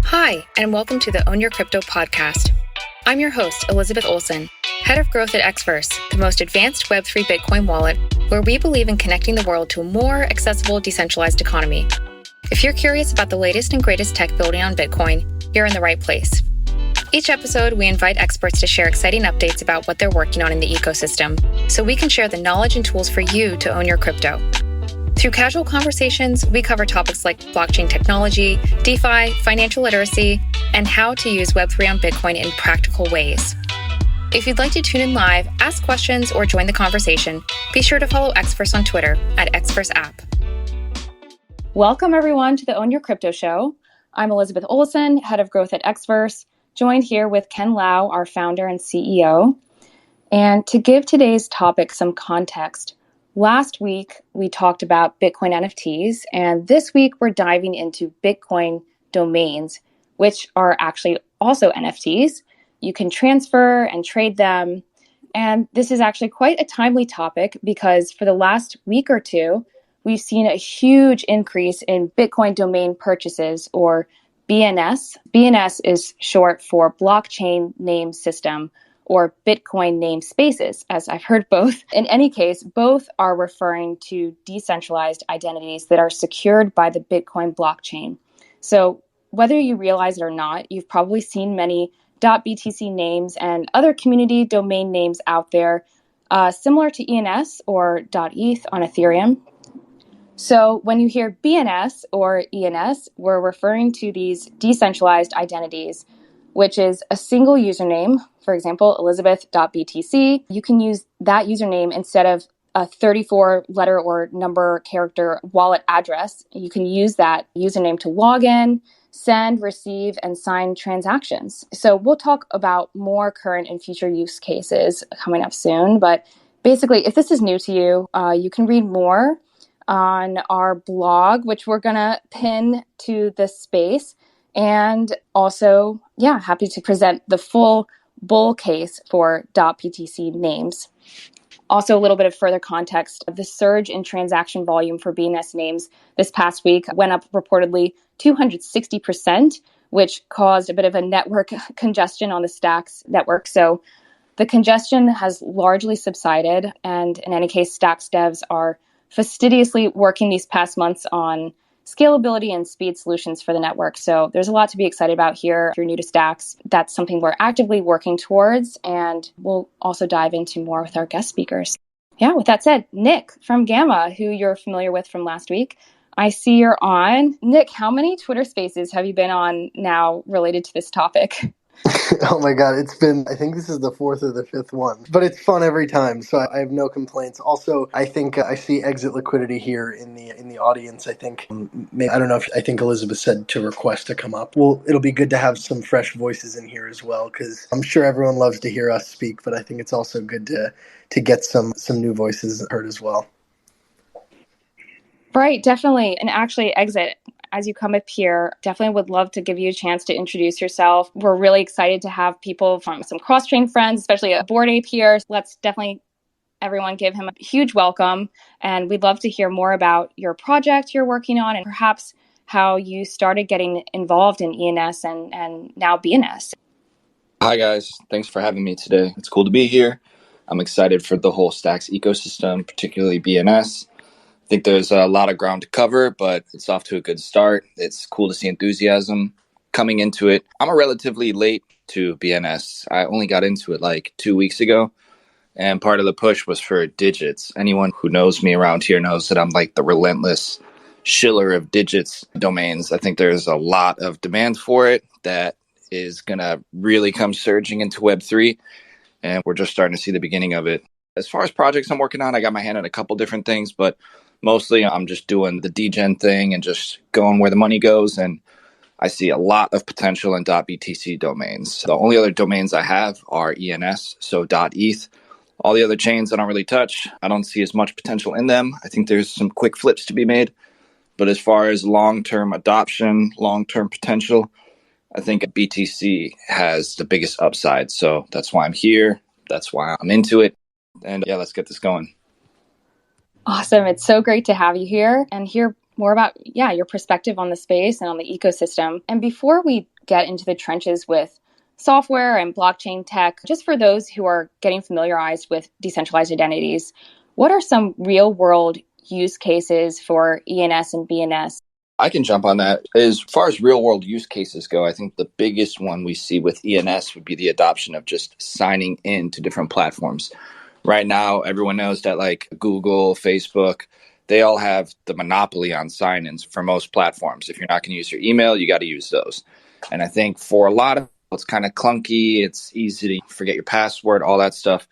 Hi, and welcome to the Own Your Crypto podcast. I'm your host, Elizabeth Olson, head of growth at Xverse, the most advanced Web3 Bitcoin wallet, where we believe in connecting the world to a more accessible, decentralized economy. If you're curious about the latest and greatest tech building on Bitcoin, you're in the right place. Each episode, we invite experts to share exciting updates about what they're working on in the ecosystem, so we can share the knowledge and tools for you to own your crypto. Through casual conversations, we cover topics like blockchain technology, DeFi, financial literacy, and how to use Web3 on Bitcoin in practical ways. If you'd like to tune in live, ask questions, or join the conversation, be sure to follow Xverse on Twitter at Xverse app. Welcome, everyone, to the Own Your Crypto Show. I'm Elizabeth Olson, head of growth at Xverse, joined here with Ken Liao, our founder and CEO. And to give today's topic some context, last week, we talked about Bitcoin NFTs, and this week we're diving into Bitcoin domains, which are actually also NFTs. You can transfer and trade them, and this is actually quite a timely topic because for the last week or two, we've seen a huge increase in Bitcoin domain purchases, or BNS. BNS is short for Blockchain Name System, or Bitcoin namespaces, as I've heard both. In any case, both are referring to decentralized identities that are secured by the Bitcoin blockchain. So whether you realize it or not, you've probably seen many .btc names and other community domain names out there, similar to ENS or .eth on Ethereum. So when you hear BNS or ENS, we're referring to these decentralized identities, which is a single username. For example, elizabeth.btc. You can use that username instead of a 34-letter or number character wallet address. You can use that username to log in, send, receive, and sign transactions. So we'll talk about more current and future use cases coming up soon. But basically, if this is new to you, you can read more on our blog, which we're going to pin to this space. And also, happy to present the full bull case for .btc names. Also, a little bit of further context. The surge in transaction volume for BNS names this past week went up reportedly 260%, which caused a bit of a network congestion on the Stacks network. So the congestion has largely subsided. And in any case, Stacks devs are fastidiously working these past months on scalability and speed solutions for the network. So there's a lot to be excited about here. If you're new to Stacks, that's something we're actively working towards, and we'll also dive into more with our guest speakers. With that said, Nick from Gamma, who you're familiar with from last week, I see you're on. Nick, how many Twitter spaces have you been on now related to this topic? Oh my God, I think this is the fourth or the fifth one, but it's fun every time, so I have no complaints. Also, I think I see ексitLiquidity here in the audience. I think, I think Elizabeth said to request to come up. Well, it'll be good to have some fresh voices in here as well, because I'm sure everyone loves to hear us speak, but I think it's also good to get some new voices heard as well. Right, definitely. And actually, Exit, as you come up here, definitely would love to give you a chance to introduce yourself. We're really excited to have people from some cross-chain friends, especially a Bored Ape here. Let's definitely, everyone, give him a huge welcome. And we'd love to hear more about your project you're working on and perhaps how you started getting involved in ENS and now BNS. Hi, guys. Thanks for having me today. It's cool to be here. I'm excited for the whole Stacks ecosystem, particularly BNS. I think there's a lot of ground to cover, but it's off to a good start. It's cool to see enthusiasm coming into it. I'm a relatively late to BNS. I only got into it like 2 weeks ago, and part of the push was for digits. Anyone who knows me around here knows that I'm like the relentless shiller of digits domains. I think there's a lot of demand for it that is going to really come surging into Web3, and we're just starting to see the beginning of it. As far as projects I'm working on, I got my hand on a couple different things, but mostly I'm just doing the degen thing and just going where the money goes, and I see a lot of potential in .btc domains. The only other domains I have are ENS, so .eth. All the other chains I don't really touch. I don't see as much potential in them. I think there's some quick flips to be made, but as far as long-term adoption, long-term potential, I think BTC has the biggest upside. So that's why I'm here. That's why I'm into it. And let's get this going. Awesome. It's so great to have you here and hear more about, your perspective on the space and on the ecosystem. And before we get into the trenches with software and blockchain tech, just for those who are getting familiarized with decentralized identities, what are some real world use cases for ENS and BNS? I can jump on that. As far as real world use cases go, I think the biggest one we see with ENS would be the adoption of just signing in to different platforms. Right now, everyone knows that like Google, Facebook, they all have the monopoly on sign-ins for most platforms. If you're not going to use your email, you got to use those. And I think for a lot of people, it's kind of clunky. It's easy to forget your password, all that stuff.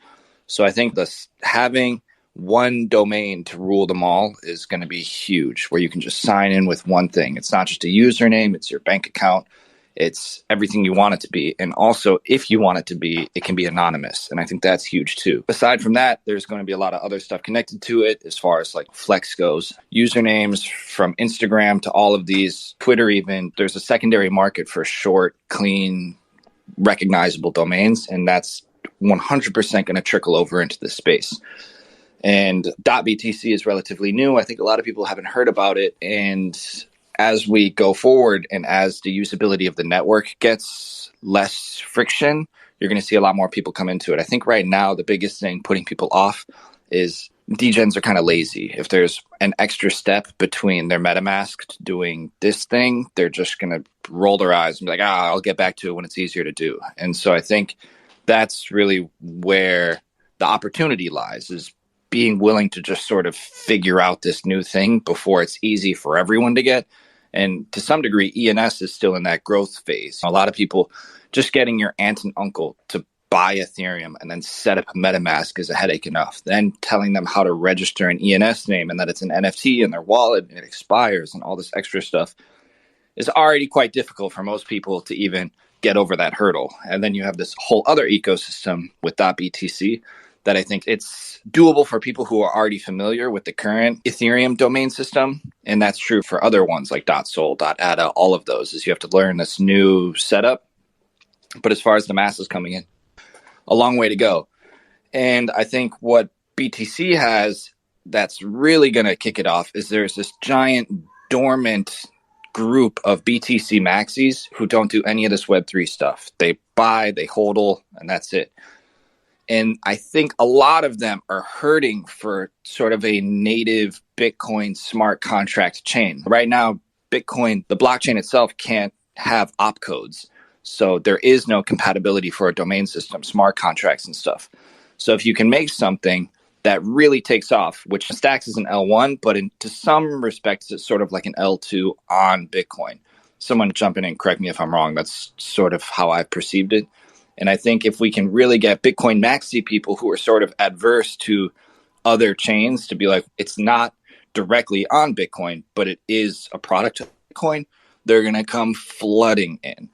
So I think having one domain to rule them all is going to be huge, where you can just sign in with one thing. It's not just a username, it's your bank account. It's everything you want it to be. And also, if you want it to be, it can be anonymous. And I think that's huge too. Aside from that, there's going to be a lot of other stuff connected to it as far as like Flex goes. Usernames from Instagram to all of these, Twitter even, there's a secondary market for short, clean, recognizable domains. And that's 100% going to trickle over into this space. And .btc is relatively new. I think a lot of people haven't heard about it. And as we go forward and as the usability of the network gets less friction, you're going to see a lot more people come into it. I think right now the biggest thing putting people off is degens are kind of lazy. If there's an extra step between their MetaMask doing this thing, they're just going to roll their eyes and be like, I'll get back to it when it's easier to do. And so I think that's really where the opportunity lies, is being willing to just sort of figure out this new thing before it's easy for everyone to get. And to some degree, ENS is still in that growth phase. A lot of people, just getting your aunt and uncle to buy Ethereum and then set up a MetaMask is a headache enough. Then telling them how to register an ENS name and that it's an NFT in their wallet and it expires and all this extra stuff is already quite difficult for most people to even get over that hurdle. And then you have this whole other ecosystem with .btc that I think it's doable for people who are already familiar with the current Ethereum domain system. And that's true for other ones like .sol, .ada, all of those, is you have to learn this new setup. But as far as the masses coming in, a long way to go. And I think what BTC has that's really going to kick it off is there's this giant dormant group of BTC maxis who don't do any of this Web3 stuff. They buy, they hodl, and that's it. And I think a lot of them are hurting for sort of a native Bitcoin smart contract chain. Right now, Bitcoin, the blockchain itself can't have opcodes. So there is no compatibility for a domain system, smart contracts and stuff. So if you can make something that really takes off, which Stacks is an L1, but to some respects, it's sort of like an L2 on Bitcoin. Someone jump in and correct me if I'm wrong. That's sort of how I've perceived it. And I think if we can really get Bitcoin maxi people who are sort of adverse to other chains to be like, it's not directly on Bitcoin, but it is a product of Bitcoin, they're going to come flooding in.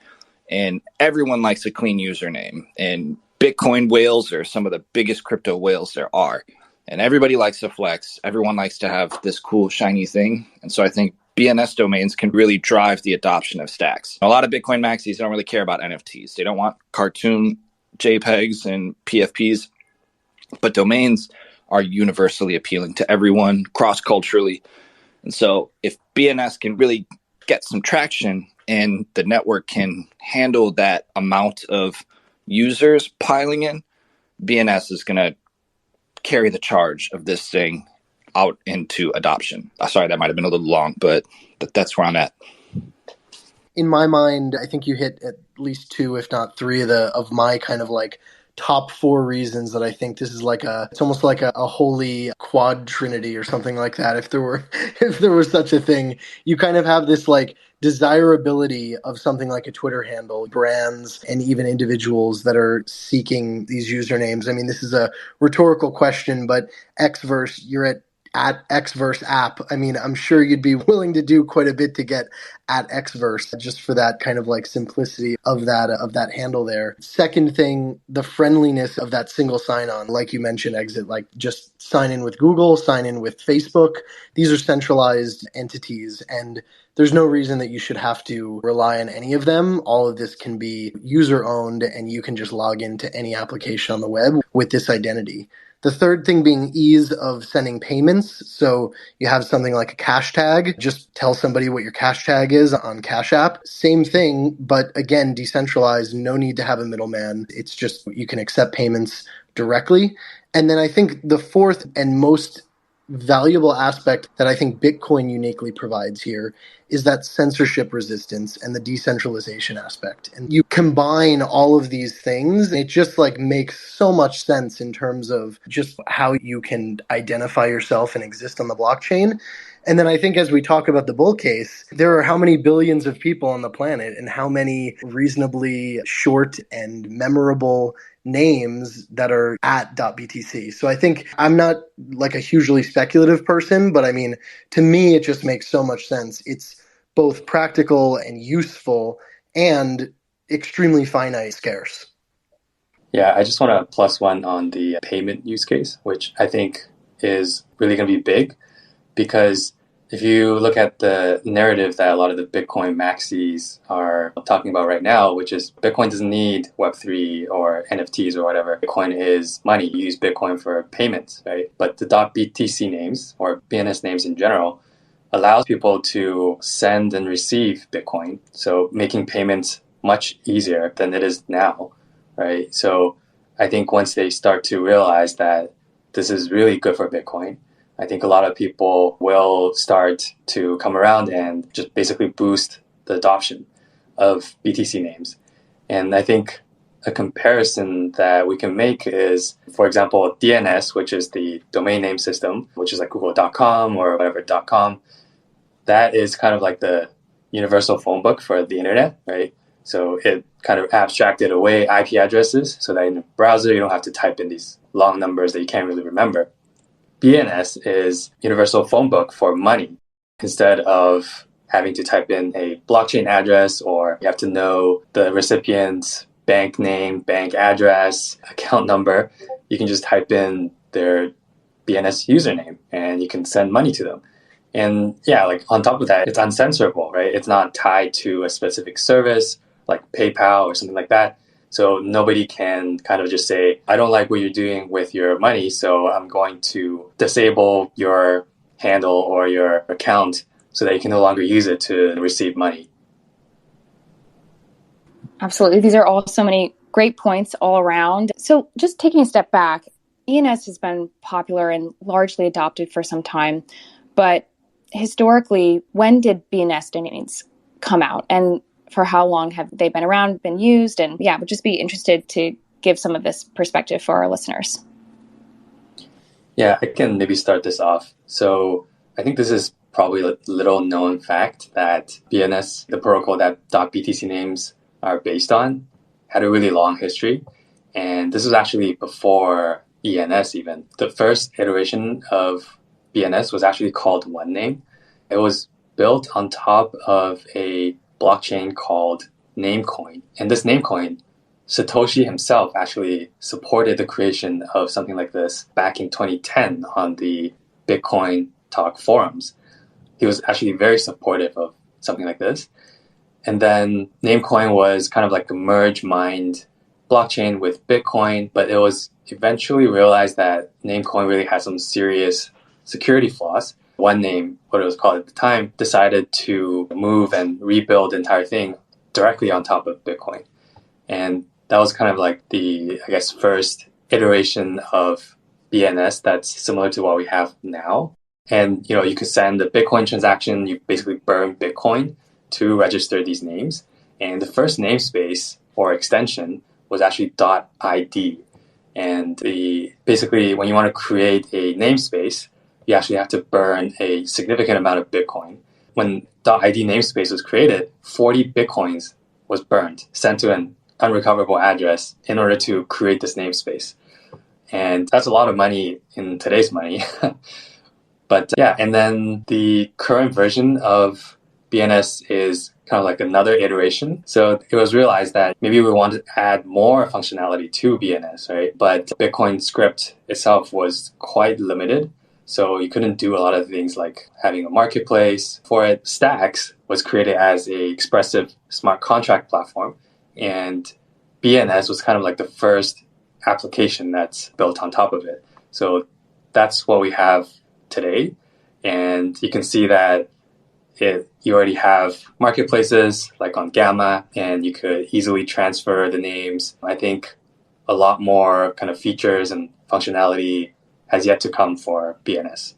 And everyone likes a clean username. And Bitcoin whales are some of the biggest crypto whales there are. And everybody likes to flex. Everyone likes to have this cool, shiny thing. And so I think BNS domains can really drive the adoption of Stacks. A lot of Bitcoin maxis don't really care about NFTs. They don't want cartoon JPEGs and PFPs. But domains are universally appealing to everyone, cross-culturally. And so if BNS can really get some traction and the network can handle that amount of users piling in, BNS is going to carry the charge of this thing out into adoption. Sorry, that might have been a little long, but that's where I'm at. In my mind, I think you hit at least two, if not three, of my kind of like top four reasons that I think this is like it's almost like a holy quad trinity or something like that. If there were such a thing, you kind of have this like desirability of something like a Twitter handle, brands and even individuals that are seeking these usernames. I mean, this is a rhetorical question, but Xverse, you're at Xverse app. I mean, I'm sure you'd be willing to do quite a bit to get at Xverse just for that kind of like simplicity of that handle there. Second thing, the friendliness of that single sign-on, like you mentioned, Exit, like just sign in with Google, sign in with Facebook. These are centralized entities, and there's no reason that you should have to rely on any of them. All of this can be user-owned, and you can just log into any application on the web with this identity. The third thing being ease of sending payments. So you have something like a cash tag, just tell somebody what your cash tag is on Cash App. Same thing, but again, decentralized, no need to have a middleman. It's just you can accept payments directly. And then I think the fourth and most valuable aspect that I think Bitcoin uniquely provides here is that censorship resistance and the decentralization aspect. And you combine all of these things, and it just like makes so much sense in terms of just how you can identify yourself and exist on the blockchain. And then I think as we talk about the bull case, there are how many billions of people on the planet and how many reasonably short and memorable names that are at .btc. So I think I'm not like a hugely speculative person, but I mean, to me, it just makes so much sense. It's both practical and useful and extremely finite scarce. Yeah, I just want to plus one on the payment use case, which I think is really going to be big, because if you look at the narrative that a lot of the Bitcoin maxis are talking about right now, which is Bitcoin doesn't need Web3 or NFTs or whatever. Bitcoin is money. You use Bitcoin for payments, right? But the .btc names or BNS names in general allows people to send and receive Bitcoin. So making payments much easier than it is now, right? So I think once they start to realize that this is really good for Bitcoin, I think a lot of people will start to come around and just basically boost the adoption of BTC names. And I think a comparison that we can make is, for example, DNS, which is the domain name system, which is like google.com or whatever .com. That is kind of like the universal phone book for the internet, right? So it kind of abstracted away IP addresses so that in a browser, you don't have to type in these long numbers that you can't really remember. BNS is universal phone book for money. Instead of having to type in a blockchain address, or you have to know the recipient's bank name, bank address, account number, you can just type in their BNS username and you can send money to them. And yeah, like on top of that, it's uncensorable, right? It's not tied to a specific service like PayPal or something like that. So nobody can kind of just say, I don't like what you're doing with your money, so I'm going to disable your handle or your account so that you can no longer use it to receive money. Absolutely. These are all so many great points all around. So just taking a step back, ENS has been popular and largely adopted for some time. But historically, when did BNS domains come out? And for how long have they been around, been used? And yeah, would just be interested to give some of this perspective for our listeners. Yeah, I can maybe start this off. So I think this is probably a little known fact that BNS, the protocol that .btc names are based on, had a really long history. And this was actually before ENS even. The first iteration of BNS was actually called OneName. It was built on top of a blockchain called Namecoin. And this Namecoin, Satoshi himself actually supported the creation of something like this back in 2010 on the Bitcoin Talk forums. He was actually very supportive of something like this. And then Namecoin was kind of like a merge mined blockchain with Bitcoin, but it was eventually realized that Namecoin really had some serious security flaws. OneName, what it was called at the time, decided to move and rebuild the entire thing directly on top of Bitcoin. And that was kind of like the, I guess, first iteration of BNS that's similar to what we have now. And, you know, you could send a Bitcoin transaction, you basically burn Bitcoin to register these names. And the first namespace or extension was actually .id. And basically, when you want to create a namespace, you actually have to burn a significant amount of Bitcoin. When .id namespace was created, 40 Bitcoins was burned, sent to an unrecoverable address in order to create this namespace. And that's a lot of money in today's money. But yeah, and then the current version of BNS is kind of like another iteration. So it was realized that maybe we want to add more functionality to BNS, right? But Bitcoin script itself was quite limited. So you couldn't do a lot of things like having a marketplace for it. Stacks was created as a expressive smart contract platform. And BNS was kind of like the first application that's built on top of it. So that's what we have today. And you can see that you already have marketplaces like on Gamma, and you could easily transfer the names. I think a lot more kind of features and functionality has yet to come for BNS.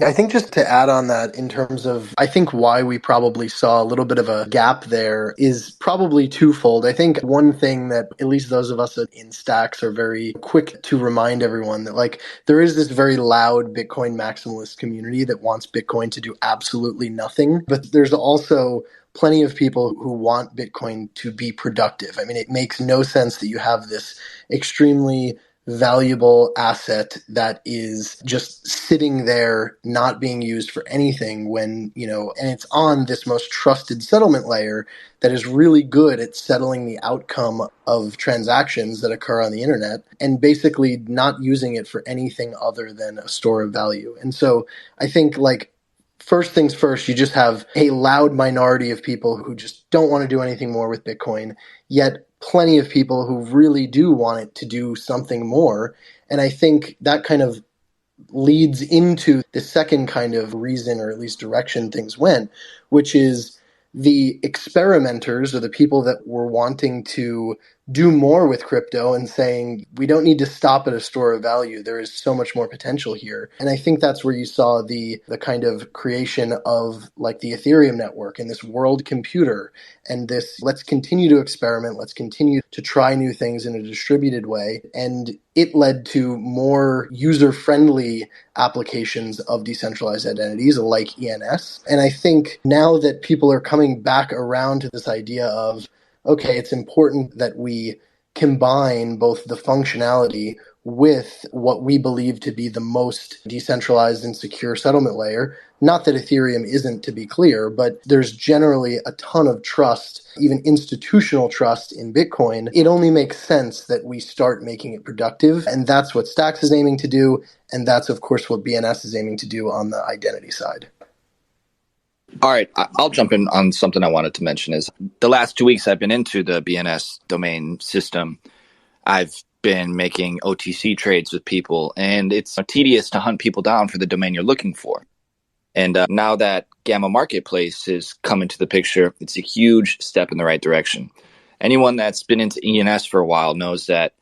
I think just to add on that in terms of, I think why we probably saw a little bit of a gap there is probably twofold. I think one thing that at least those of us in Stacks are very quick to remind everyone that like there is this very loud Bitcoin maximalist community that wants Bitcoin to do absolutely nothing. But there's also plenty of people who want Bitcoin to be productive. I mean, it makes no sense that you have this extremely valuable asset that is just sitting there not being used for anything when, and it's on this most trusted settlement layer that is really good at settling the outcome of transactions that occur on the internet and basically not using it for anything other than a store of value. And so I think like first things first, you just have a loud minority of people who just don't want to do anything more with Bitcoin, yet plenty of people who really do want it to do something more. And I think that kind of leads into the second kind of reason, or at least direction things went, which is the experimenters or the people that were wanting to do more with crypto and saying, we don't need to stop at a store of value. There is so much more potential here. And I think that's where you saw the kind of creation of like the Ethereum network and this world computer and this, let's continue to experiment. Let's continue to try new things in a distributed way. And it led to more user-friendly applications of decentralized identities like ENS. And I think now that people are coming back around to this idea of, okay, it's important that we combine both the functionality with what we believe to be the most decentralized and secure settlement layer. Not that Ethereum isn't, to be clear, but there's generally a ton of trust, even institutional trust in Bitcoin. It only makes sense that we start making it productive. And that's what Stacks is aiming to do. And that's, of course, what BNS is aiming to do on the identity side. All right, I'll jump in on something I wanted to mention is the last 2 weeks I've been into the BNS domain system. I've been making OTC trades with people, and it's tedious to hunt people down for the domain you're looking for. And now that Gamma Marketplace has come into the picture, it's a huge step in the right direction. Anyone that's been into ENS for a while knows that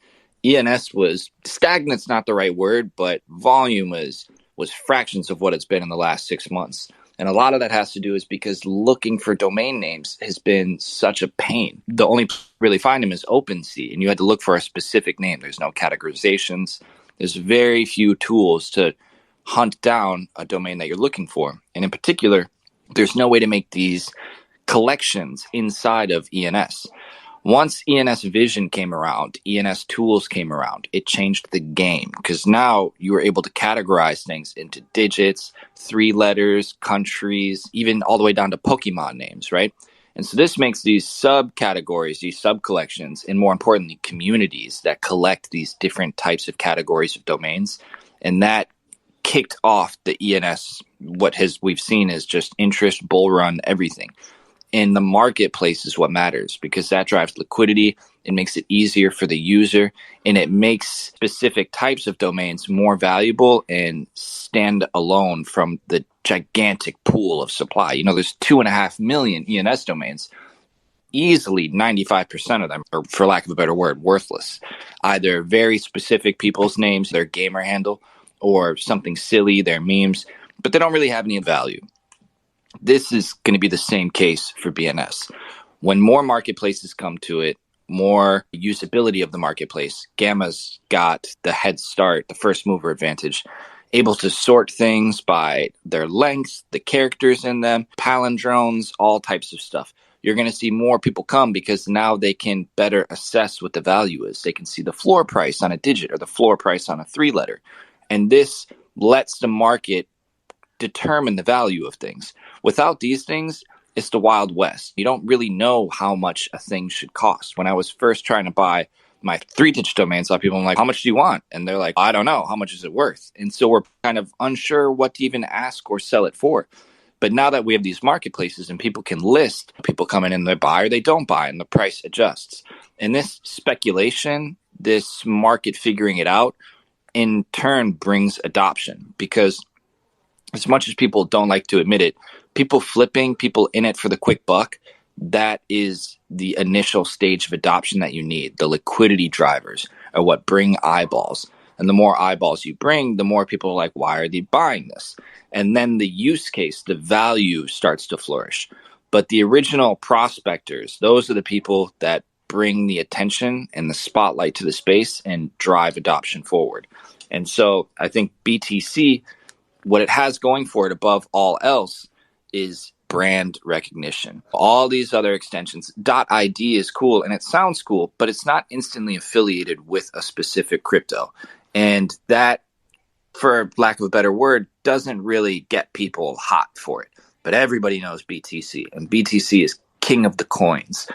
ENS was stagnant's not the right word, but volume was fractions of what it's been in the last 6 months. And a lot of that has to do is because looking for domain names has been such a pain. The only place to really find them is OpenSea, and you had to look for a specific name. There's no categorizations. There's very few tools to hunt down a domain that you're looking for. And in particular, there's no way to make these collections inside of ENS. Once ENS Vision came around, ENS Tools came around, it changed the game because now you were able to categorize things into digits, 3 letters, countries, even all the way down to Pokemon names, right? And so this makes these subcategories, these subcollections, and more importantly, communities that collect these different types of categories of domains. And that kicked off the ENS, we've seen is just interest, bull run, everything. And the marketplace is what matters because that drives liquidity. It makes it easier for the user, and it makes specific types of domains more valuable and stand alone from the gigantic pool of supply. There's 2.5 million ENS domains. Easily 95% of them are, for lack of a better word, worthless. Either very specific people's names, their gamer handle, or something silly, their memes, but they don't really have any value. This is going to be the same case for BNS. When more marketplaces come to it, more usability of the marketplace, Gamma's got the head start, the first mover advantage, able to sort things by their length, the characters in them, palindromes, all types of stuff. You're going to see more people come because now they can better assess what the value is. They can see the floor price on a digit or the floor price on a 3-letter. And this lets the market determine the value of things. Without these things, it's the Wild West. You don't really know how much a thing should cost. When I was first trying to buy my 3-digit domains, a lot of people were like, how much do you want? And they're like, I don't know. How much is it worth? And so we're kind of unsure what to even ask or sell it for. But now that we have these marketplaces and people can list, people come in and they buy or they don't buy and the price adjusts. And this speculation, this market figuring it out, in turn brings adoption, because as much as people don't like to admit it, people flipping, people in it for the quick buck, that is the initial stage of adoption that you need. The liquidity drivers are what bring eyeballs. And the more eyeballs you bring, the more people are like, why are they buying this? And then the use case, the value starts to flourish. But the original prospectors, those are the people that bring the attention and the spotlight to the space and drive adoption forward. And so I think BTC, what it has going for it above all else is brand recognition. All these other extensions, .id is cool and it sounds cool, but it's not instantly affiliated with a specific crypto. And that, for lack of a better word, doesn't really get people hot for it. But everybody knows BTC, and BTC is king of the coins.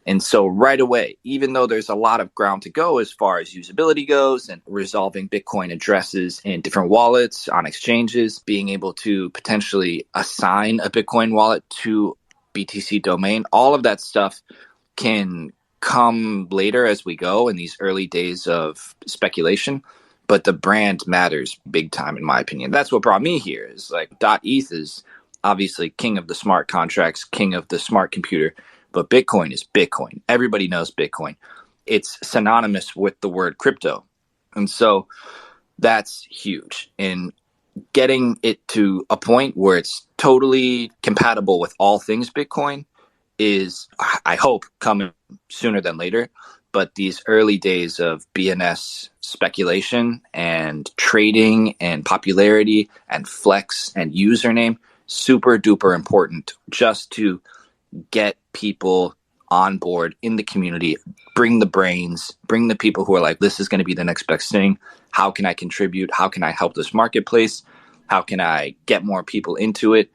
And so right away, even though there's a lot of ground to go as far as usability goes and resolving Bitcoin addresses in different wallets on exchanges, being able to potentially assign a Bitcoin wallet to BTC domain, all of that stuff can come later as we go in these early days of speculation. But the brand matters big time, in my opinion. That's what brought me here, is like .eth is obviously king of the smart contracts, king of the smart computer. But Bitcoin is Bitcoin. Everybody knows Bitcoin. It's synonymous with the word crypto. And so that's huge. And getting it to a point where it's totally compatible with all things Bitcoin is, I hope, coming sooner than later. But these early days of BNS speculation and trading and popularity and flex and username, super duper important just to get people on board in the community, bring the brains, bring the people who are like, this is going to be the next best thing. How can I contribute? How can I help this marketplace? How can I get more people into it?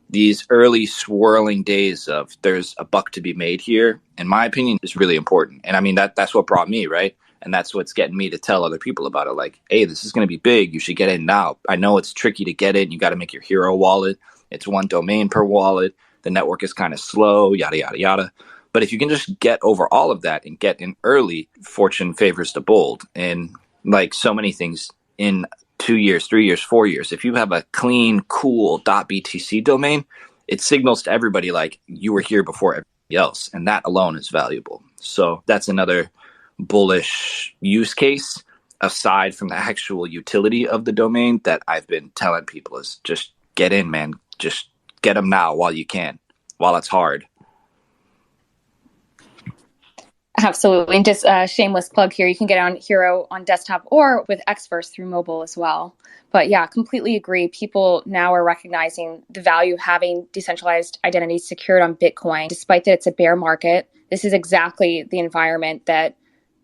These early swirling days of there's a buck to be made here, in my opinion, is really important. And I mean, that's what brought me, right? And that's what's getting me to tell other people about it. Like, hey, this is going to be big. You should get in now. I know it's tricky to get it. You got to make your hero wallet. It's one domain per wallet. The network is kind of slow, yada, yada, yada. But if you can just get over all of that and get in early, fortune favors the bold. And like so many things in 2 years, 3 years, 4 years, if you have a clean, cool .btc domain, it signals to everybody like you were here before everybody else. And that alone is valuable. So that's another bullish use case aside from the actual utility of the domain that I've been telling people is just get in, man. Just get them now while you can, while it's hard. Absolutely. And just a shameless plug here, you can get on Hero on desktop or with Xverse through mobile as well. But yeah, completely agree. People now are recognizing the value of having decentralized identities secured on Bitcoin. Despite that it's a bear market, this is exactly the environment that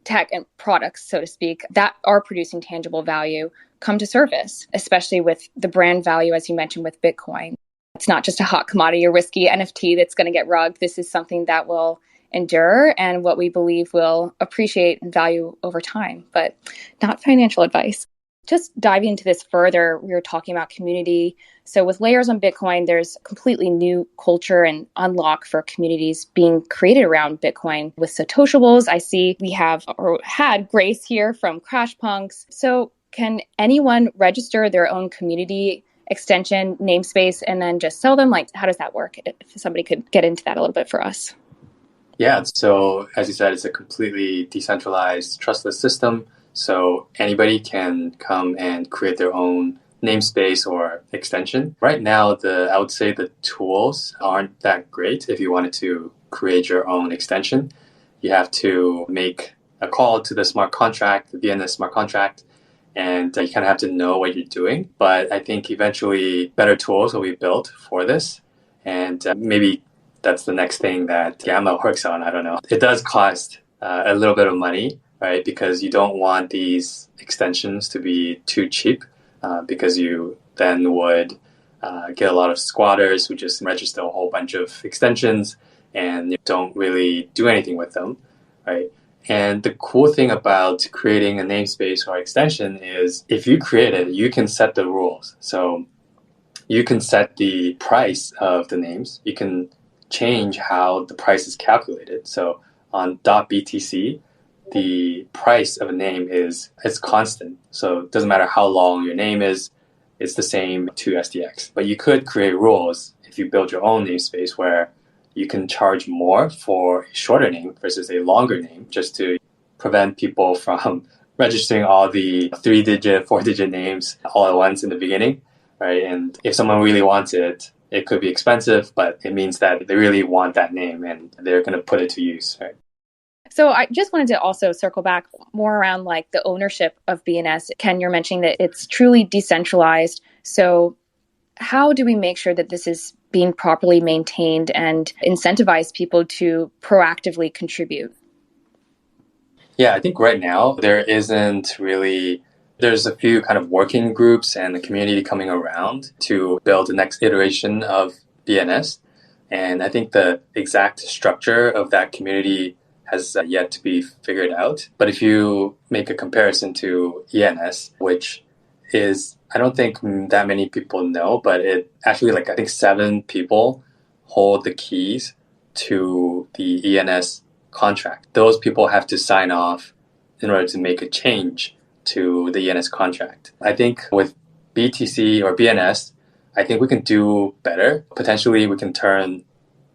tech and products, so to speak, that are producing tangible value come to surface, especially with the brand value, as you mentioned, with Bitcoin. It's not just a hot commodity or risky NFT that's going to get rugged. This is something that will endure and what we believe will appreciate and value over time, but not financial advice. Just diving into this further, we were talking about community. So with layers on Bitcoin, there's completely new culture and unlock for communities being created around Bitcoin. With Satoshables, I see we have or had Grace here from Crash Punks. So can anyone register their own community extension namespace and then just sell them? Like, how does that work? If somebody could get into that a little bit for us. Yeah, so as you said, it's a completely decentralized, trustless system. So anybody can come and create their own namespace or extension. Right now, I would say the tools aren't that great if you wanted to create your own extension. You have to make a call to the smart contract, the BNS smart contract, and you kind of have to know what you're doing. But I think eventually better tools will be built for this. And maybe that's the next thing that Gamma works on. I don't know. It does cost a little bit of money, right? Because you don't want these extensions to be too cheap because you then would get a lot of squatters who just register a whole bunch of extensions and don't really do anything with them, right? And the cool thing about creating a namespace or extension is if you create it, you can set the rules. So you can set the price of the names. You can change how the price is calculated. So on .btc, the price of a name is constant. So it doesn't matter how long your name is, it's the same to SDX. But you could create rules if you build your own namespace where you can charge more for a shorter name versus a longer name, just to prevent people from registering all the 3-digit, 4-digit names all at once in the beginning, right? And if someone really wants it, it could be expensive, but it means that they really want that name and they're going to put it to use, right? So I just wanted to also circle back more around like the ownership of BNS. Ken, you're mentioning that it's truly decentralized. So how do we make sure that this is being properly maintained and incentivize people to proactively contribute? Yeah, I think right now there's a few kind of working groups and the community coming around to build the next iteration of BNS. And I think the exact structure of that community has yet to be figured out. But if you make a comparison to ENS, which is, I don't think that many people know, but it actually, I think 7 people hold the keys to the ENS contract. Those people have to sign off in order to make a change to the ENS contract. I think with BTC or BNS, I think we can do better. Potentially, we can turn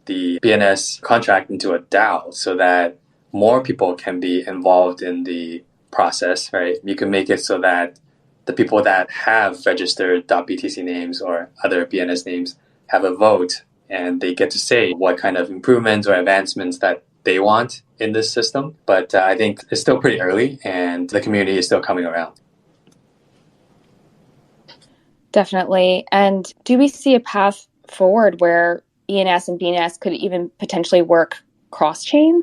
the BNS contract into a DAO so that more people can be involved in the process, right? You can make it so that the people that have registered .btc names or other BNS names have a vote and they get to say what kind of improvements or advancements that they want in this system. But I think it's still pretty early and the community is still coming around. Definitely. And do we see a path forward where ENS and BNS could even potentially work cross-chain?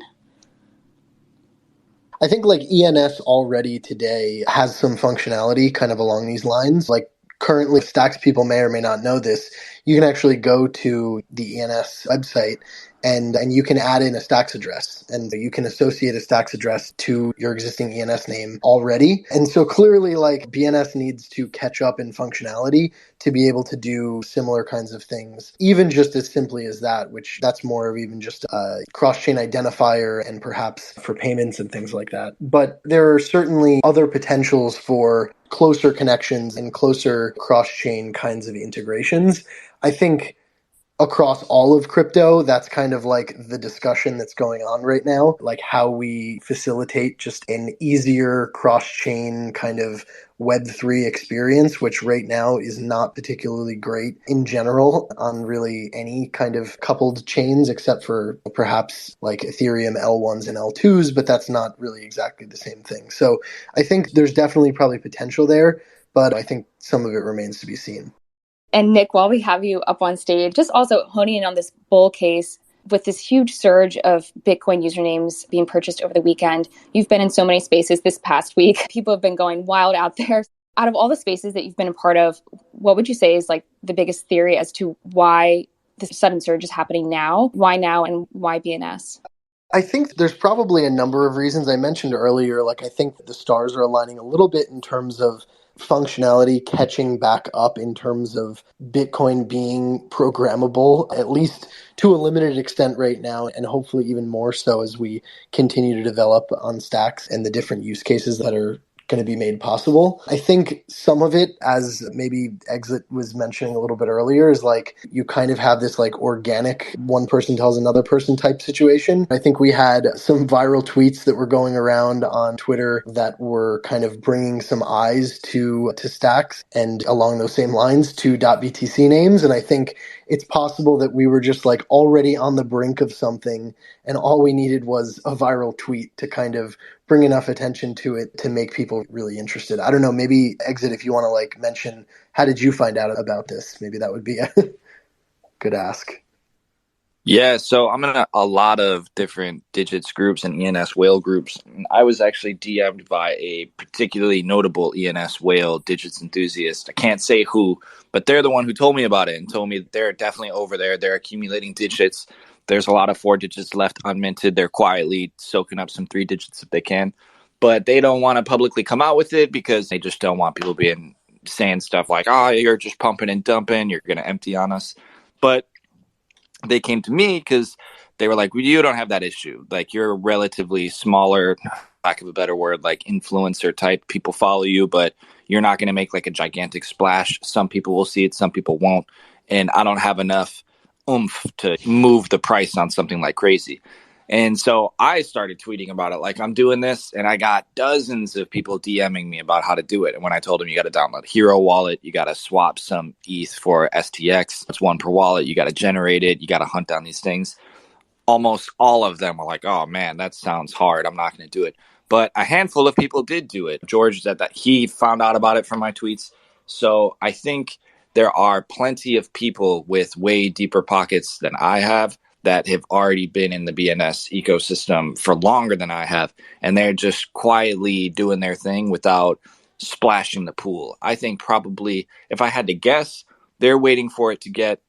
I think like ENS already today has some functionality kind of along these lines. Like currently, Stacks people may or may not know this. You can actually go to the ENS website and you can add in a Stacks address and you can associate a Stacks address to your existing ENS name already. And so clearly like BNS needs to catch up in functionality to be able to do similar kinds of things, even just as simply as that, which that's more of even just a cross-chain identifier and perhaps for payments and things like that. But there are certainly other potentials for closer connections and closer cross-chain kinds of integrations. I think across all of crypto, that's kind of like the discussion that's going on right now, like how we facilitate just an easier cross-chain kind of Web3 experience, which right now is not particularly great in general on really any kind of coupled chains, except for perhaps like Ethereum L1s and L2s, but that's not really exactly the same thing. So I think there's definitely probably potential there, but I think some of it remains to be seen. And Nick, while we have you up on stage, just also honing in on this bull case with this huge surge of Bitcoin usernames being purchased over the weekend. You've been in so many spaces this past week. People have been going wild out there. Out of all the spaces that you've been a part of, what would you say is like the biggest theory as to why this sudden surge is happening now? Why now and why BNS? I think there's probably a number of reasons. I mentioned earlier, like I think the stars are aligning a little bit in terms of functionality catching back up in terms of Bitcoin being programmable, at least to a limited extent right now, and hopefully even more so as we continue to develop on Stacks and the different use cases that are going to be made possible. I think some of it, as maybe Exit was mentioning a little bit earlier, is like you kind of have this like organic one person tells another person type situation. I think we had some viral tweets that were going around on Twitter that were kind of bringing some eyes to Stacks and along those same lines to .btc names. And I think it's possible that we were just like already on the brink of something and all we needed was a viral tweet to kind of bring enough attention to it to make people really interested. I don't know, maybe Exit, if you want to like mention, how did you find out about this? Maybe that would be a good ask. Yeah, so I'm in a lot of different digits groups and ENS whale groups. I was actually DM'd by a particularly notable ENS whale digits enthusiast. I can't say who, but they're the one who told me about it and told me that they're definitely over there. They're accumulating digits. There's a lot of 4 digits left unminted. They're quietly soaking up some 3 digits if they can, but they don't want to publicly come out with it because they just don't want people saying stuff like, "Oh, you're just pumping and dumping. You're going to empty on us." But they came to me because they were like, well, you don't have that issue. Like, you're a relatively smaller, lack of a better word, like influencer type. People follow you, but you're not going to make like a gigantic splash. Some people will see it, some people won't. And I don't have enough oomph to move the price on something like crazy. And so I started tweeting about it like, I'm doing this, and I got dozens of people DMing me about how to do it. And when I told them, you got to download Hero Wallet, you got to swap some ETH for STX, it's one per wallet, you got to generate it, you got to hunt down these things. Almost all of them were like, oh man, that sounds hard, I'm not going to do it. But a handful of people did do it. George said that he found out about it from my tweets. So I think there are plenty of people with way deeper pockets than I have that have already been in the BNS ecosystem for longer than I have. And they're just quietly doing their thing without splashing the pool. I think probably, if I had to guess, they're waiting for it to get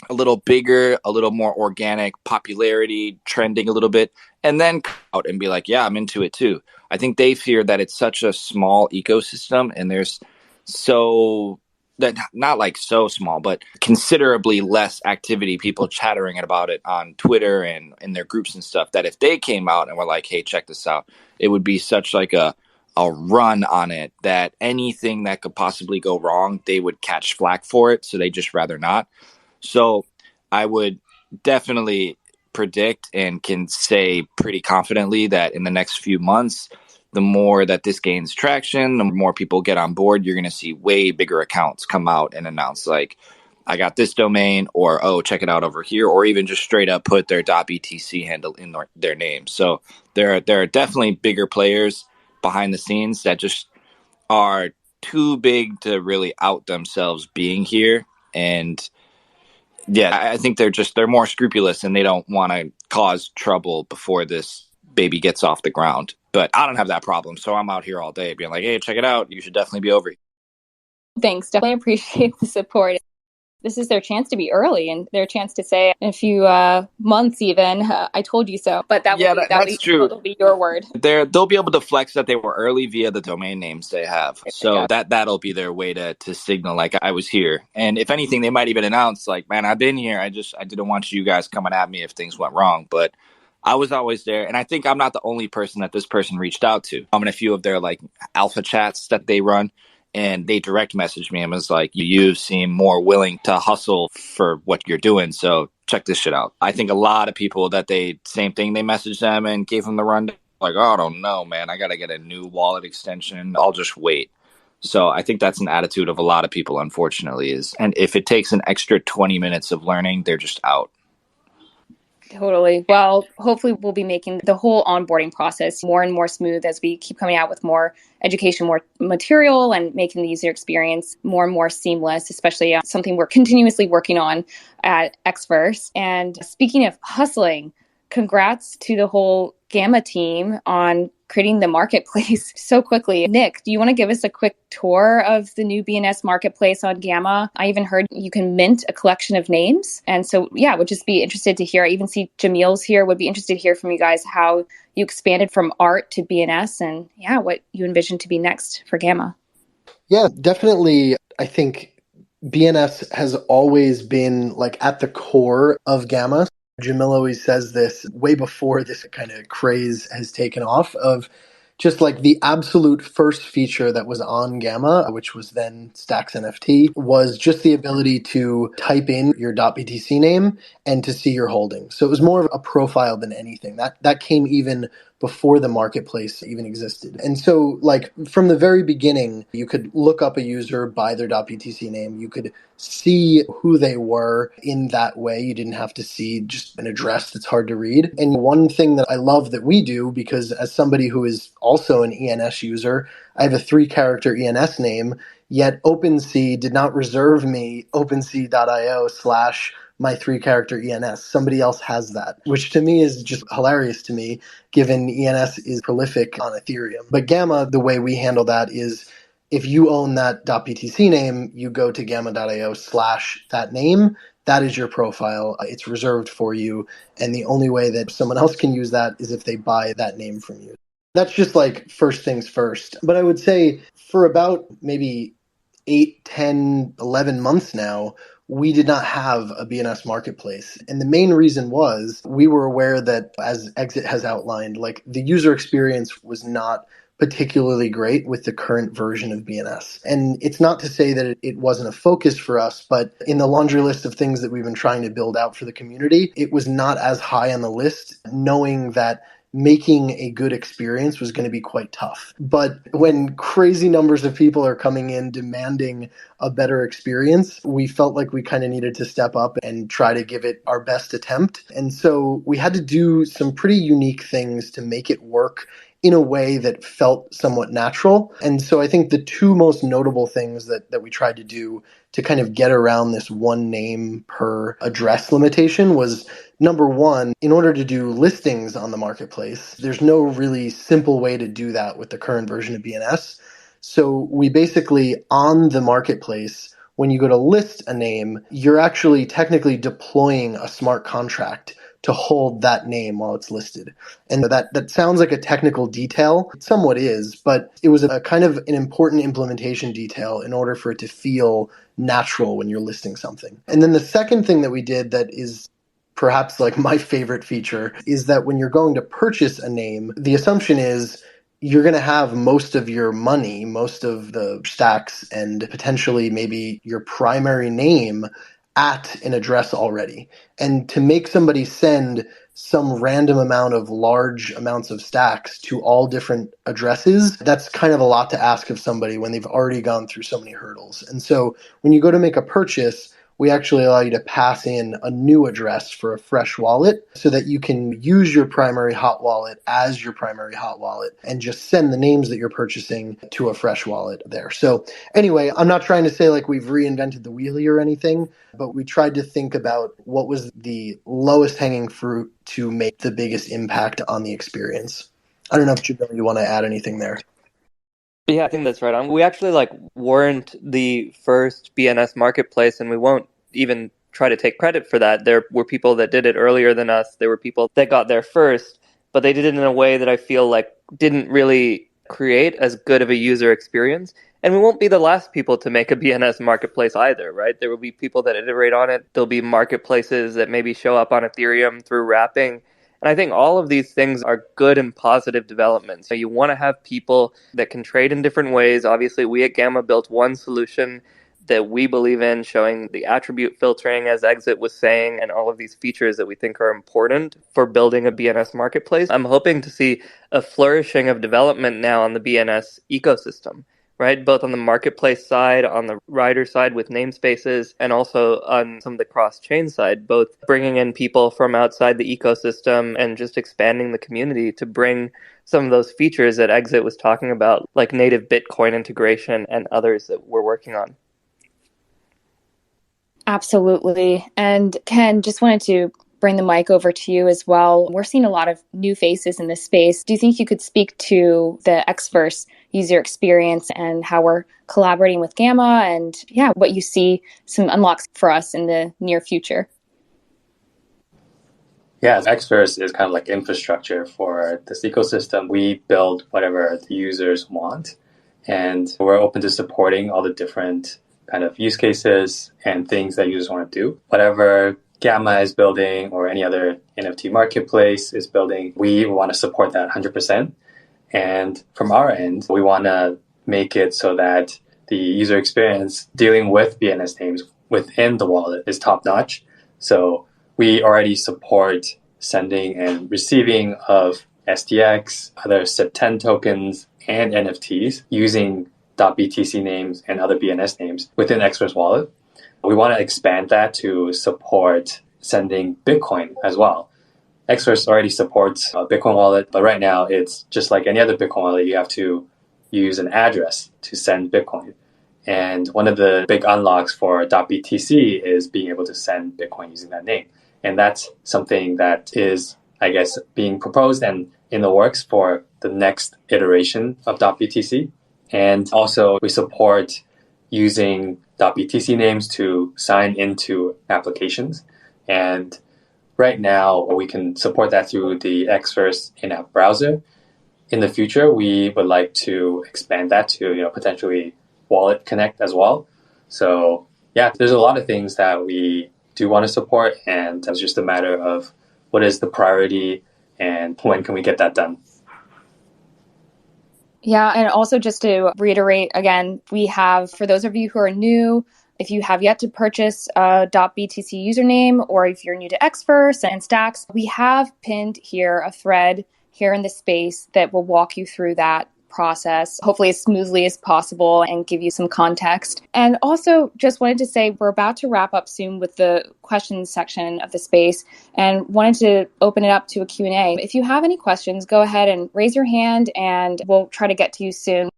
a little bigger, a little more organic, popularity, trending a little bit, and then come out and be like, yeah, I'm into it too. I think they fear that it's such a small ecosystem, and there's so that not like so small, but considerably less activity, people chattering about it on Twitter and in their groups and stuff, that if they came out and were like, hey, check this out, it would be such like a run on it that anything that could possibly go wrong, they would catch flack for it. So they just rather not. So I would definitely predict and can say pretty confidently that in the next few months, the more that this gains traction, the more people get on board, you're going to see way bigger accounts come out and announce like, I got this domain, or, oh, check it out over here, or even just straight up put their .btc handle in their name. So there are definitely bigger players behind the scenes that just are too big to really out themselves being here. And yeah, I think they're more scrupulous, and they don't want to cause trouble before this baby gets off the ground. But I don't have that problem, so I'm out here all day being like, hey, check it out. You should definitely be over here. Thanks. Definitely appreciate the support. This is their chance to be early and their chance to say in a few months even, I told you so. But that's true. That'll be your word. They'll be able to flex that they were early via the domain names they have. So Yeah. that'll be their way to signal like I was here. And if anything, they might even announce like, man, I've been here. I didn't want you guys coming at me if things went wrong. But I was always there. And I think I'm not the only person that this person reached out to. I'm in a few of their like alpha chats that they run. And they direct messaged me and was like, you seem more willing to hustle for what you're doing. So check this shit out. I think a lot of people that same thing, they messaged them and gave them the rundown. Like, oh, I don't know, man. I got to get a new wallet extension. I'll just wait. So I think that's an attitude of a lot of people, unfortunately, and if it takes an extra 20 minutes of learning, they're just out. Totally. Well, hopefully we'll be making the whole onboarding process more and more smooth as we keep coming out with more education, more material, and making the user experience more and more seamless, especially something we're continuously working on at Xverse. And speaking of hustling, congrats to the whole Gamma team on creating the marketplace so quickly. Nick, do you want to give us a quick tour of the new BNS marketplace on Gamma? I even heard you can mint a collection of names. And so, yeah, would just be interested to hear. I even see Jamil's here. Would be interested to hear from you guys how you expanded from art to BNS and, yeah, what you envision to be next for Gamma. Yeah, definitely. I think BNS has always been like at the core of Gamma. Jamil always says this way before this kind of craze has taken off of just like the absolute first feature that was on Gamma, which was then Stacks NFT, was just the ability to type in your .btc name and to see your holdings. So it was more of a profile than anything. That came even before the marketplace even existed. And so like from the very beginning, you could look up a user by their .btc name. You could see who they were in that way. You didn't have to see just an address that's hard to read. And one thing that I love that we do, because as somebody who is also an ENS user, I have a 3-character ENS name, yet OpenSea did not reserve me OpenSea.io / my 3-character ENS. Somebody else has that, which to me is just hilarious to me, given ENS is prolific on Ethereum. But Gamma, the way we handle that is if you own that .btc name, you go to gamma.io / that name. That is your profile. It's reserved for you. And the only way that someone else can use that is if they buy that name from you. That's just like first things first. But I would say for about maybe 8, 10, 11 months now, we did not have a BNS marketplace. And the main reason was we were aware that, as Exit has outlined, like the user experience was not particularly great with the current version of BNS. And it's not to say that it wasn't a focus for us, but in the laundry list of things that we've been trying to build out for the community, it was not as high on the list, knowing that making a good experience was going to be quite tough. But when crazy numbers of people are coming in demanding a better experience, we felt like we kind of needed to step up and try to give it our best attempt. And so we had to do some pretty unique things to make it work in a way that felt somewhat natural. And so I think the two most notable things that we tried to do to kind of get around this one name per address limitation was, number one, in order to do listings on the marketplace, there's no really simple way to do that with the current version of BNS. So we basically, on the marketplace, when you go to list a name, you're actually technically deploying a smart contract to hold that name while it's listed. And that sounds like a technical detail. It somewhat is, but it was a kind of an important implementation detail in order for it to feel natural when you're listing something. And then the second thing that we did that is perhaps like my favorite feature is that when you're going to purchase a name, the assumption is you're going to have most of your money, most of the stacks, and potentially maybe your primary name at an address already. And to make somebody send some random amount of large amounts of stacks to all different addresses, that's kind of a lot to ask of somebody when they've already gone through so many hurdles. And so when you go to make a purchase, we actually allow you to pass in a new address for a fresh wallet so that you can use your primary hot wallet as your primary hot wallet and just send the names that you're purchasing to a fresh wallet there. So anyway, I'm not trying to say like we've reinvented the wheel here or anything, but we tried to think about what was the lowest hanging fruit to make the biggest impact on the experience. I don't know if Jamil, you want to add anything there. Yeah, I think that's right on. We actually weren't the first BNS marketplace, and we won't even try to take credit for that. There were people that did it earlier than us. There were people that got there first, but they did it in a way that I feel like didn't really create as good of a user experience. And we won't be the last people to make a BNS marketplace either, right? There will be people that iterate on it. There'll be marketplaces that maybe show up on Ethereum through wrapping. And I think all of these things are good and positive developments. So you want to have people that can trade in different ways. Obviously, we at Gamma built one solution that we believe in, showing the attribute filtering, as Exit was saying, and all of these features that we think are important for building a BNS marketplace. I'm hoping to see a flourishing of development now on the BNS ecosystem, right? Both on the marketplace side, on the rider side with namespaces, and also on some of the cross-chain side, both bringing in people from outside the ecosystem and just expanding the community to bring some of those features that Exit was talking about, like native Bitcoin integration and others that we're working on. Absolutely. And Ken, just wanted to bring the mic over to you as well. We're seeing a lot of new faces in this space. Do you think you could speak to the Xverse user experience and how we're collaborating with Gamma and what you see some unlocks for us in the near future? Yeah, Xverse is kind of like infrastructure for this ecosystem. We build whatever the users want, and we're open to supporting all the different kind of use cases and things that users want to do. Whatever Gamma is building or any other NFT marketplace is building, we want to support that 100%. And from our end, we want to make it so that the user experience dealing with BNS names within the wallet is top-notch. So we already support sending and receiving of SDX, other SIP10 tokens, and NFTs using .btc names and other BNS names within Xverse wallet. We want to expand that to support sending Bitcoin as well. Xverse already supports a Bitcoin wallet, but right now it's just like any other Bitcoin wallet. You have to use an address to send Bitcoin. And one of the big unlocks for .btc is being able to send Bitcoin using that name. And that's something that is, I guess, being proposed and in the works for the next iteration of .btc. And also we support using .btc names to sign into applications. And right now we can support that through the Xverse in-app browser. In the future, we would like to expand that to potentially Wallet Connect as well. So yeah, there's a lot of things that we do want to support, and it's just a matter of what is the priority and when can we get that done. Yeah, and also just to reiterate again, we have, for those of you who are new, if you have yet to purchase a .btc username, or if you're new to Xverse and Stacks, we have pinned here a thread here in the space that will walk you through that process, hopefully as smoothly as possible, and give you some context. And also just wanted to say we're about to wrap up soon with the questions section of the space, and wanted to open it up to a Q&A. If you have any questions, go ahead and raise your hand and we'll try to get to you soon.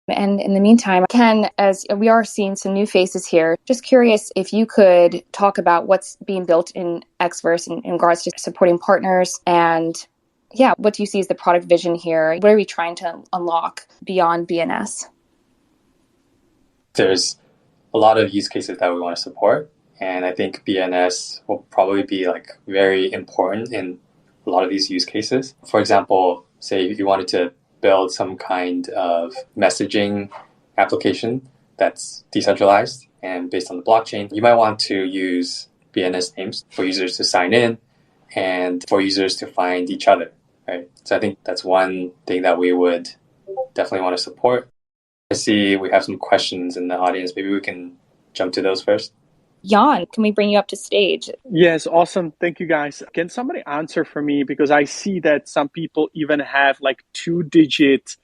And in the meantime, Ken, as we are seeing some new faces here, just curious if you could talk about what's being built in Xverse in regards to supporting partners, and yeah, what do you see as the product vision here? What are we trying to unlock beyond BNS? There's a lot of use cases that we want to support, and I think BNS will probably be very important in a lot of these use cases. For example, say if you wanted to build some kind of messaging application that's decentralized and based on the blockchain, you might want to use BNS names for users to sign in and for users to find each other, right? So I think that's one thing that we would definitely want to support. I see we have some questions in the audience. Maybe we can jump to those first. Jan, can we bring you up to stage? Yes, awesome. Thank you, guys. Can somebody answer for me? Because I see that some people even have 2-digit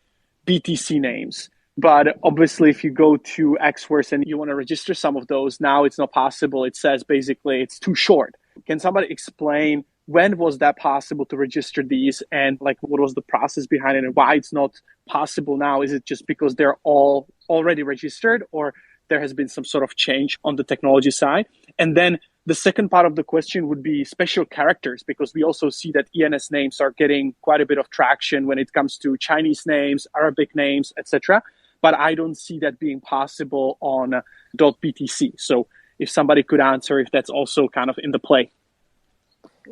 BTC names. But obviously, if you go to Xverse and you want to register some of those, now it's not possible. It says basically it's too short. Can somebody explain when was that possible to register these, and what was the process behind it and why it's not possible now? Is it just because they're all already registered, or there has been some sort of change on the technology side? And then the second part of the question would be special characters, because we also see that ENS names are getting quite a bit of traction when it comes to Chinese names, Arabic names, etc. But I don't see that being possible on .btc. So if somebody could answer if that's also kind of in the play.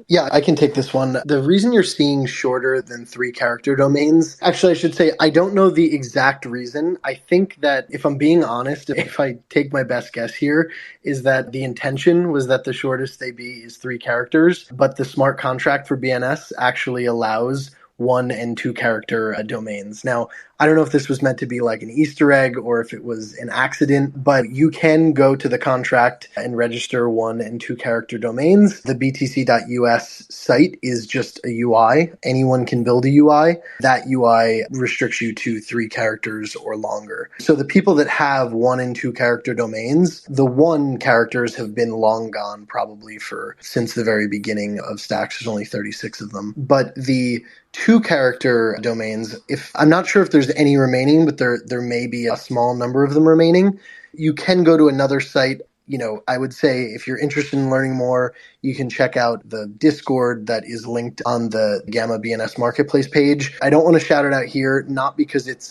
Yeah, I can take this one. The reason you're seeing shorter than 3-character domains, actually, I should say, I don't know the exact reason. I think that, if I'm being honest, if I take my best guess here, is that the intention was that the shortest they be is 3 characters, but the smart contract for BNS actually allows 1- and 2-character domains. Now, I don't know if this was meant to be like an Easter egg or if it was an accident, but you can go to the contract and register 1- and 2-character domains. The btc.us site is just a UI. Anyone can build a UI. That UI restricts you to 3 characters or longer. So the people that have 1- and 2-character domains, the 1 characters have been long gone probably since the very beginning of Stacks. There's only 36 of them. But the 2-character domains, I'm not sure if there's any remaining, but there may be a small number of them remaining. You can go to another site. I would say if you're interested in learning more, you can check out the Discord that is linked on the Gamma BNS marketplace page. I don't want to shout it out here, not because it's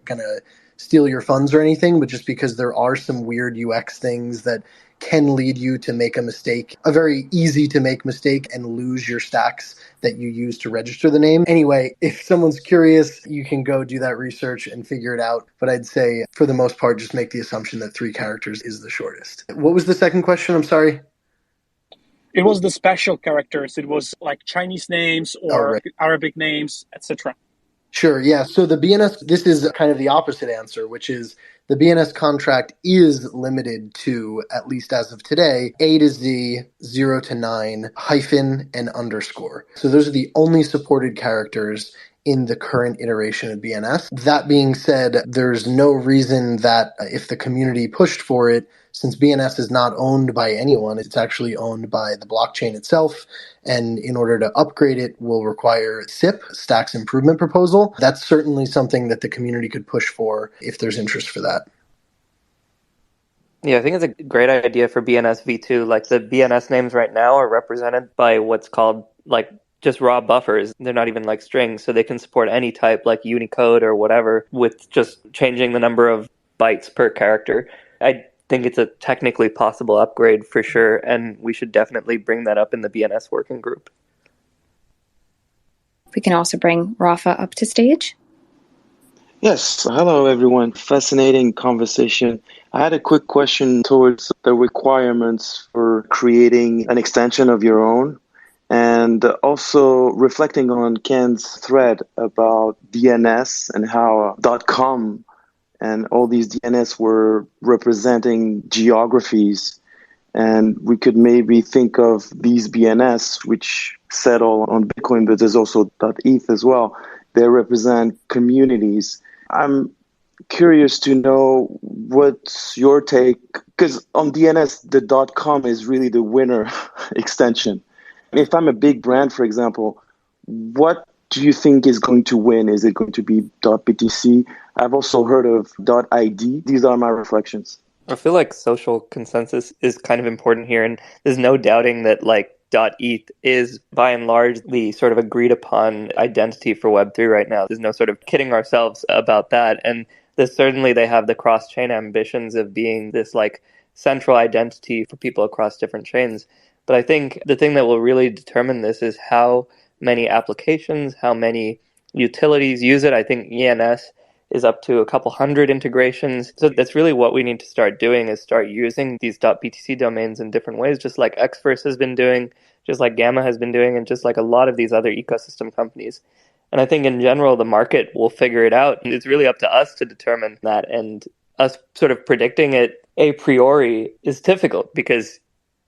gonna steal your funds or anything, but just because there are some weird UX things that can lead you to make a mistake, a very easy to make mistake, and lose your stacks that you use to register the name. Anyway, if someone's curious, you can go do that research and figure it out. But I'd say, for the most part, just make the assumption that 3 characters is the shortest. What was the second question? I'm sorry. It was the special characters. It was like Chinese names or right. Arabic names, etc. Sure, yeah. So the BNS, this is kind of the opposite answer, which is the BNS contract is limited to, at least as of today, A to Z, 0 to 9, hyphen, and underscore. So those are the only supported characters in the current iteration of BNS. That being said, there's no reason that if the community pushed for it, since BNS is not owned by anyone, it's actually owned by the blockchain itself. And in order to upgrade it will require SIP, Stacks Improvement Proposal. That's certainly something that the community could push for if there's interest for that. Yeah, I think it's a great idea for BNS v2. The BNS names right now are represented by what's called just raw buffers. They're not even strings, so they can support any type like Unicode or whatever with just changing the number of bytes per character. I think it's a technically possible upgrade for sure, and we should definitely bring that up in the BNS working group. We can also bring Rafa up to stage. Yes, hello everyone. Fascinating conversation. I had a quick question towards the requirements for creating an extension of your own and also reflecting on Ken's thread about DNS and how .com and all these DNS were representing geographies. And we could maybe think of these BNS, which settle on Bitcoin, but there's also .eth as well. They represent communities. I'm curious to know what's your take, because on DNS, the .com is really the winner extension. If I'm a big brand, for example, what do you think is going to win? Is it going to be .btc? I've also heard of .id. These are my reflections. I feel like social consensus is kind of important here, and there's no doubting that .eth is by and large the sort of agreed upon identity for Web3 right now. There's no sort of kidding ourselves about that, and certainly they have the cross-chain ambitions of being this central identity for people across different chains. But I think the thing that will really determine this is how many applications, how many utilities use it. I think ENS is up to a couple hundred integrations. So that's really what we need to start doing, is start using these .btc domains in different ways, just like Xverse has been doing, just like Gamma has been doing, and just like a lot of these other ecosystem companies. And I think in general, the market will figure it out. And it's really up to us to determine that. And us sort of predicting it a priori is difficult because,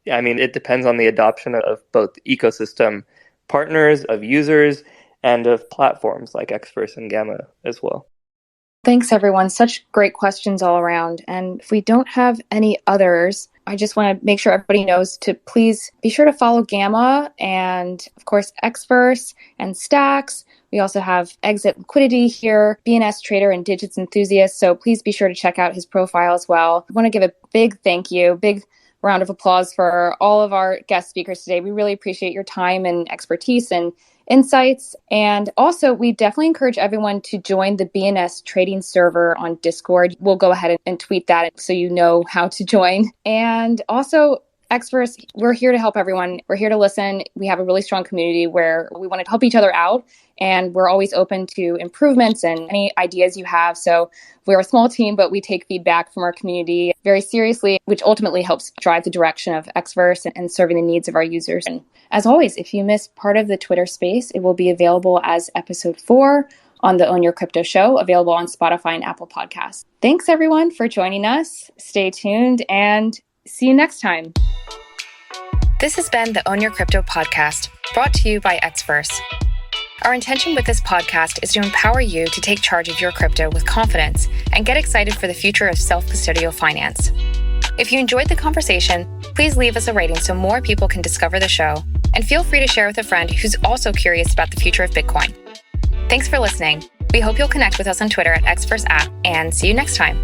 it depends on the adoption of both ecosystem partners, of users, and of platforms like Xverse and Gamma as well. Thanks, everyone. Such great questions all around. And if we don't have any others, I just want to make sure everybody knows to please be sure to follow Gamma and, of course, Xverse and Stacks. We also have ɁxitLiquidity here, BNS Trader and Digits Enthusiast. So please be sure to check out his profile as well. I want to give a big thank you, big round of applause for all of our guest speakers today. We really appreciate your time and expertise and insights. And also, we definitely encourage everyone to join the BNS trading server on Discord. We'll go ahead and tweet that so you know how to join. And also, Xverse, we're here to help everyone. We're here to listen. We have a really strong community where we want to help each other out. And we're always open to improvements and any ideas you have. So we're a small team, but we take feedback from our community very seriously, which ultimately helps drive the direction of Xverse and serving the needs of our users. And as always, if you missed part of the Twitter space, it will be available as episode 4 on the Own Your Crypto show, available on Spotify and Apple Podcasts. Thanks, everyone, for joining us. Stay tuned and see you next time. This has been the Own Your Crypto podcast, brought to you by Xverse. Our intention with this podcast is to empower you to take charge of your crypto with confidence and get excited for the future of self-custodial finance. If you enjoyed the conversation, please leave us a rating so more people can discover the show, and feel free to share with a friend who's also curious about the future of Bitcoin. Thanks for listening. We hope you'll connect with us on Twitter at Xverse app, and see you next time.